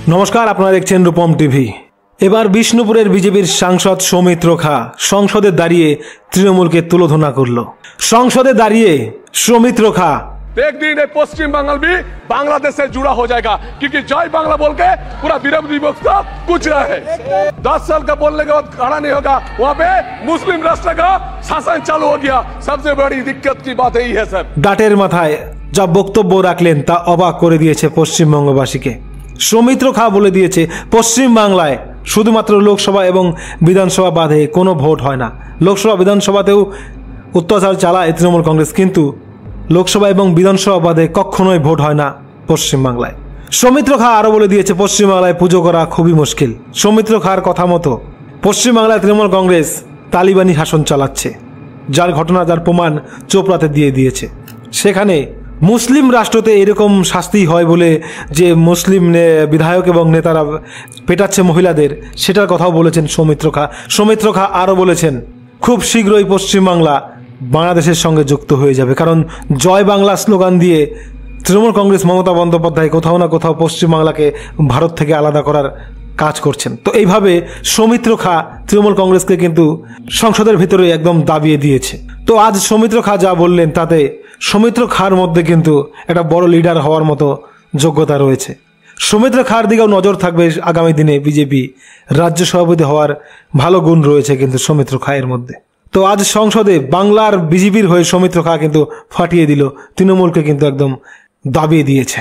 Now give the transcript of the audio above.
নমস্কার, আপনারা দেখছেন রূপম টিভি। এবার বিষ্ণুপুরের বিজেপির সাংসদ সৌমিত্র খা সংসদে দাঁড়িয়ে তৃণমূলকে তুলোধনা করল। সংসদে দাঁড়িয়ে সৌমিত্র খা एक दिन पश्चिम बंगाल भी बांग्लादेश से जुड़ा हो जाएगा, क्योंकि जय बांग्ला बोल के पूरा विरोधी पक्ष का कुछ रहा है। 10 साल का बोलने के बाद खड़ा नहीं होगा, वहाँ पे मुस्लिम राष्ट्र का शासन चालू हो गया। सबसे बड़ी दिक्कत की बात यही है सर। ডাটের মাথায় যা বক্তব্য রাখলেন তা অবাক করে দিয়েছে পশ্চিমবঙ্গবাসীকে। সৌমিত্র খা বলে দিয়েছে পশ্চিম বাংলায় শুধুমাত্র লোকসভা এবং বিধানসভা বাদে কোনো ভোট হয় না। লোকসভা বিধানসভাতেও অত্যাচার চালায় তৃণমূল কংগ্রেস, কিন্তু লোকসভা এবং বিধানসভা বাদে কখনোই ভোট হয় না পশ্চিমবাংলায়। সৌমিত্র খা আরও বলে দিয়েছে পশ্চিমবাংলায় পুজো করা খুবই মুশকিল। সৌমিত্র খার কথা মতো পশ্চিমবাংলায় তৃণমূল কংগ্রেস তালিবানি শাসন চালাচ্ছে, যার ঘটনা, যার প্রমাণ চোপড়াতে দিয়ে দিয়েছে। সেখানে মুসলিম রাষ্ট্রতে এরকম শাস্তি হয় বলে যে মুসলিম বিধায়ক এবং নেতারা পেটাচ্ছে মহিলাদের, সেটার কথাও বলেছেন সৌমিত্র খা। সৌমিত্র খা আরও বলেছেন খুব শীঘ্রই পশ্চিমবাংলা বাংলাদেশের সঙ্গে যুক্ত হয়ে যাবে, কারণ জয় বাংলা স্লোগান দিয়ে তৃণমূল কংগ্রেস মমতা বন্দ্যোপাধ্যায় কোথাও না কোথাও পশ্চিমবাংলাকে ভারত থেকে আলাদা করার কাজ করছেন। তো এইভাবে সৌমিত্র খা তৃণমূল কংগ্রেসকে কিন্তু সংসদের ভিতরে একদম দাবিয়ে দিয়েছে। তো আজ সৌমিত্র খা যা বললেন তাতে সৌমিত্র খার মধ্যে কিন্তু একটা বড় লিডার হওয়ার মতো যোগ্যতা রয়েছে। সৌমিত্র খার দিকেও নজর থাকবে আগামী দিনে। বিজেপি রাজ্য সভাপতি হওয়ার ভালো গুণ রয়েছে কিন্তু সৌমিত্র খায়ের মধ্যে। তো আজ সংসদে বাংলার বিজেপির হয়ে সৌমিত্র খা কিন্তু ফাটিয়ে দিল, তৃণমূলকে কিন্তু একদম দাবিয়ে দিয়েছে।